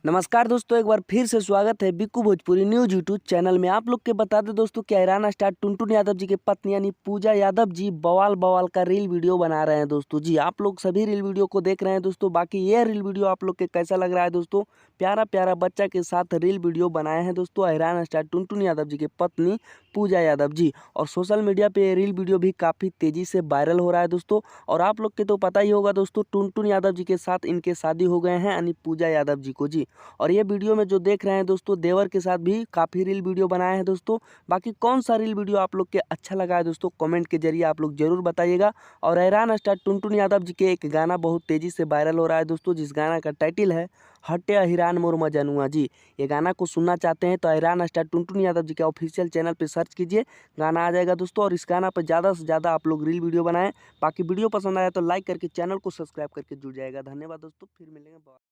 नमस्कार दोस्तों, एक बार फिर से स्वागत है Bikku Bhojpuri news YouTube channel में। आप लोग के बता दें दोस्तों कि ईरान स्टार टुनटुन यादव जी के पत्नी यानी पूजा यादव जी बवाल बवाल का रील वीडियो बना रहे हैं दोस्तों। जी आप लोग सभी रील वीडियो को देख रहे हैं दोस्तों। बाकी ये रील वीडियो आप लोग के कैसा लग रहा है दोस्तों? प्यारा प्यारा बच्चा के साथ रील वीडियो बनाए हैं दोस्तों ईरान स्टार टुनटुन यादव जी के पत्नी पूजा यादव जी। और सोशल मीडिया पे ये रील वीडियो भी काफ़ी तेज़ी से वायरल हो रहा है दोस्तों। और आप लोग के तो पता ही होगा दोस्तों, टुनटुन यादव जी के साथ इनके शादी हो गए हैं यानी पूजा यादव जी को जी। और ये वीडियो में जो देख रहे हैं दोस्तों, देवर के साथ भी काफ़ी रील वीडियो बनाए हैं दोस्तों। बाकी कौन सा रील वीडियो आप लोग के अच्छा लगा है दोस्तों, कमेंट के जरिए आप लोग जरूर बताइएगा। और ईरान स्टार टुनटुन यादव जी के एक गाना बहुत तेज़ी से वायरल हो रहा है दोस्तों, जिस गाना का टाइटल है हटे हिरान मोर मजनुआ जी। ये गाना को सुनना चाहते हैं तो ईरान स्टार टुनटुन यादव जी के ऑफिशियल चैनल पर सर्च कीजिए, गाना आ जाएगा दोस्तों। और इस गाना पर ज़्यादा से ज़्यादा आप लोग रील वीडियो बनाएं। बाकी वीडियो पसंद आया तो लाइक करके चैनल को सब्सक्राइब करके जुड़ जाएगा। धन्यवाद दोस्तों, फिर मिलेंगे।